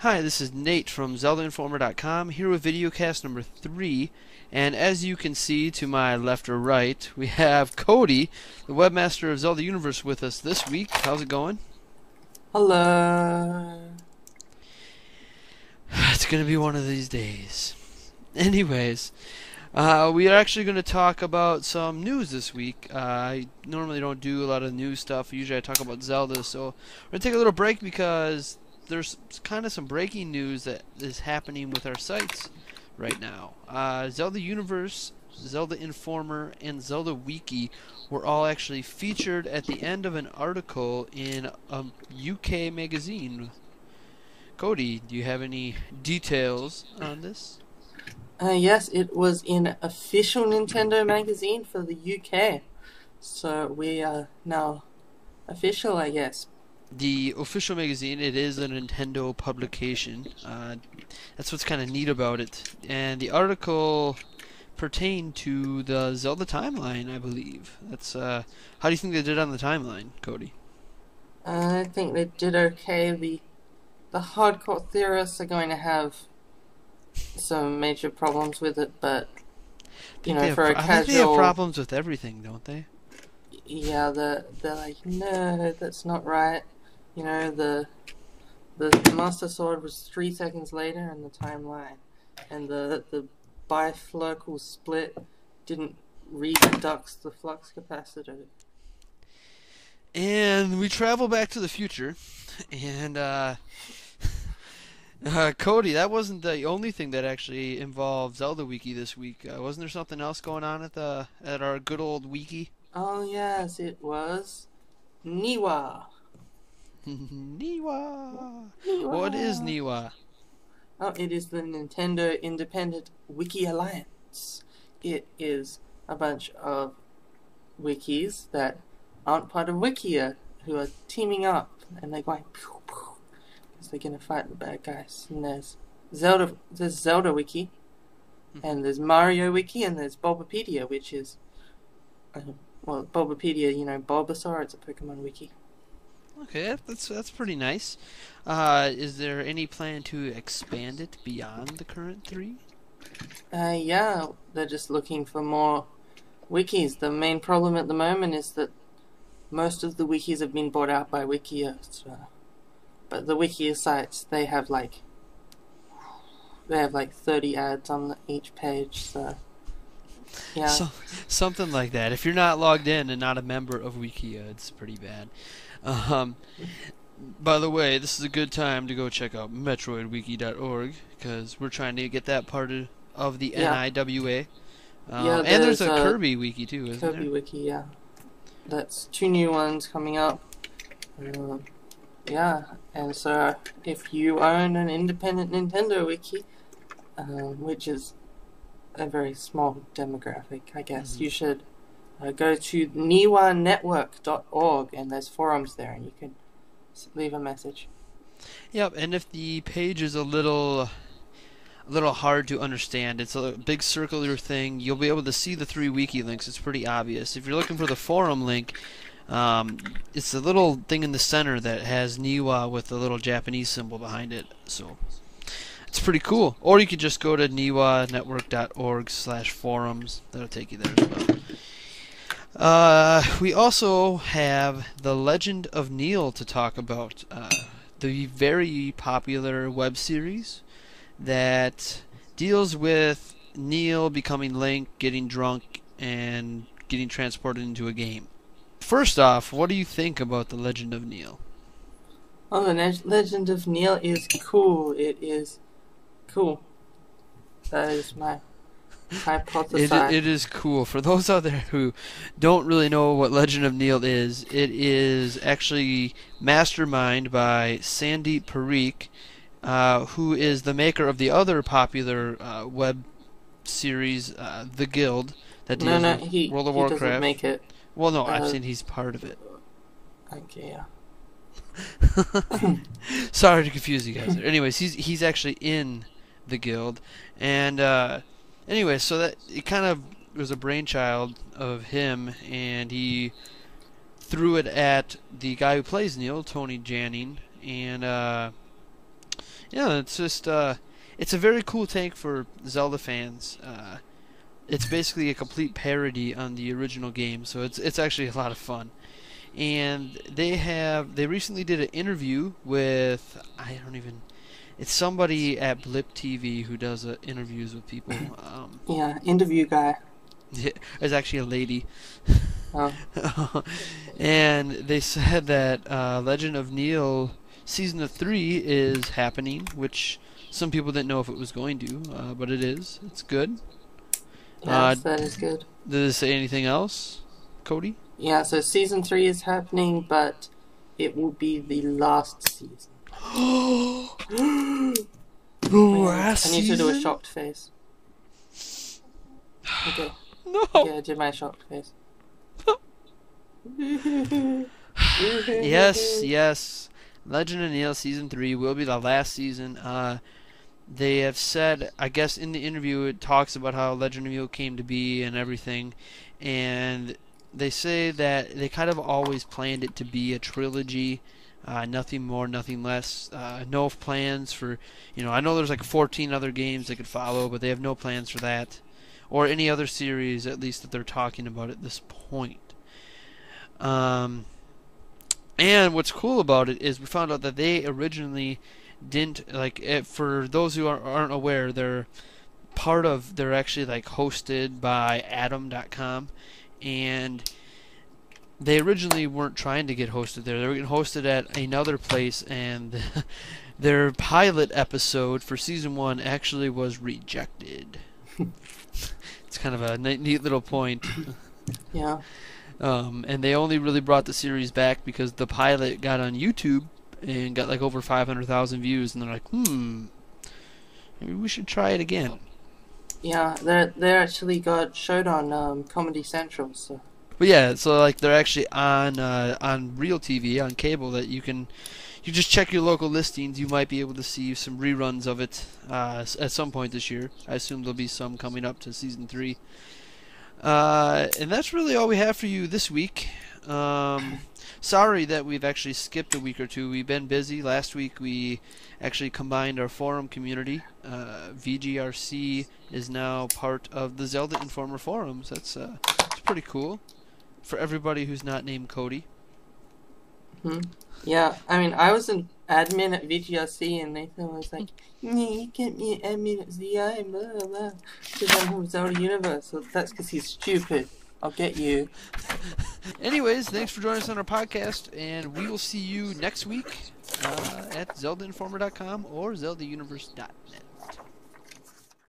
Hi, this is Nate from ZeldaInformer.com here with Videocast number 3, and as you can see to my left or right, we have Cody, the webmaster of Zelda Universe, with us this week. How's it going? Hello. It's gonna be one of these days. Anyways, we are actually going to talk about some news this week. I normally don't do a lot of news stuff. Usually I talk about Zelda, so we're going to take a little break because there's kind of some breaking news that is happening with our sites right now. Zelda Universe, Zelda Informer, and Zelda Wiki were all actually featured at the end of an article in a UK magazine. Cody, do you have any details on this? Yes, it was in official Nintendo magazine for the UK. So we are now official, I guess. The official magazine, it is a Nintendo publication. That's what's kind of neat about it. And the article pertained to the Zelda timeline, I believe. That's how do you think they did on the timeline, Cody? I think they did okay. The hardcore theorists are going to have some major problems with it, but for a I think they have casual, problems with everything, don't they? yeah, they're like, no, that's not right. The Master Sword was 3 seconds later in the timeline, and the bifurcal split didn't reduce the flux capacitor. And we travel back to the future, and Cody, that wasn't the only thing that actually involved Zelda Wiki this week. Wasn't there something else going on at our good old Wiki? Oh yes, it was NIWA. NIWA. What is NIWA. NIWA? Oh, it is the Nintendo Independent Wiki Alliance. It is a bunch of wikis that aren't part of Wikia who are teaming up, and they're going pew pew because they're gonna fight the bad guys. And there's Zelda Wiki, and there's Mario Wiki, and there's Bulbapedia, which is Bulbapedia, Bulbasaur. It's a Pokemon wiki. Okay, that's pretty nice. Is there any plan to expand it beyond the current 3? Yeah, they're just looking for more wikis. The main problem at the moment is that most of the wikis have been bought out by Wikia. But the Wikia sites, they have like 30 ads on each page. So yeah. Something like that. If you're not logged in and not a member of Wikia, it's pretty bad. By the way, this is a good time to go check out MetroidWiki.org because we're trying to get that part of the NIWA. And there's a Kirby Wiki too, isn't Kirby there? Wiki, yeah. That's 2 new ones coming up. Yeah, and so if you own an independent Nintendo Wiki, which is a very small demographic, I guess, you should go to NIWAnetwork.org, and there's forums there, and you can leave a message. Yep, and if the page is a little hard to understand, it's a big circular thing, you'll be able to see the 3 wiki links. It's pretty obvious. If you're looking for the forum link, it's a little thing in the center that has NIWA with the little Japanese symbol behind it. So it's pretty cool. Or you could just go to niwanetwork.org/forums. That'll take you there as well. We also have The Legend of Neil to talk about. The very popular web series that deals with Neil becoming Link, getting drunk, and getting transported into a game. First off, what do you think about The Legend of Neil? Oh, the Legend of Neil is cool. It is cool. That is my hypothesis. It is cool. For those out there who don't really know what Legend of Neil is, it is actually masterminded by Sandeep Parikh, who is the maker of the other popular web series, The Guild, that deals with World of Warcraft. He doesn't make it. Well, no, I'm saying he's part of it. Okay, yeah. Sorry to confuse you guys there. Anyways, he's actually in The Guild, and anyway, so that it kind of was a brainchild of him, and he threw it at the guy who plays Neil, Tony Janning, and Yeah, it's just it's a very cool take for Zelda fans. It's basically a complete parody on the original game, so it's actually a lot of fun. And they recently did an interview with, I don't even, it's somebody at Blip TV who does interviews with people. Yeah, interview guy. It's actually a lady. Oh. And they said that Legend of Neil Season 3 is happening, which some people didn't know if it was going to, but it is. It's good. Yes, that is good. Did it say anything else, Cody? Yeah, so season 3 is happening, but it will be the last season. The I need to do a season? shocked face. Okay. No. Okay, I did my shocked face. Yes. Legend of Neil Season 3 will be the last season. They have said, I guess in the interview it talks about how Legend of Neil came to be and everything, and they say that they kind of always planned it to be a trilogy, nothing more, nothing less. No plans for, I know there's like 14 other games they could follow, but they have no plans for that, or any other series at least that they're talking about at this point. And what's cool about it is we found out that they originally didn't for those who aren't aware, they're actually like hosted by Adam.com, and they originally weren't trying to get hosted there. They were getting hosted at another place, and their pilot episode for season 1 actually was rejected. It's kind of a neat little point. Yeah. And they only really brought the series back because the pilot got on YouTube and got like over 500,000 views, and they're like, maybe we should try it again. Yeah, they actually got showed on Comedy Central. So. But yeah, so like they're actually on real TV, on cable, that you just check your local listings. You might be able to see some reruns of it at some point this year. I assume there'll be some coming up to season 3. And that's really all we have for you this week. Sorry that we've actually skipped a week or two. We've been busy. Last week we actually combined our forum community. VGRC is now part of the Zelda Informer forums. That's pretty cool for everybody who's not named Cody. Yeah, I mean, I was an admin at VGRC, and Nathan was like, you can't be an admin at ZI, blah, blah, blah, because I'm from Zelda Universe. So that's because he's stupid. I'll get you. Anyways, thanks for joining us on our podcast, and we will see you next week at ZeldaInformer.com or ZeldaUniverse.net.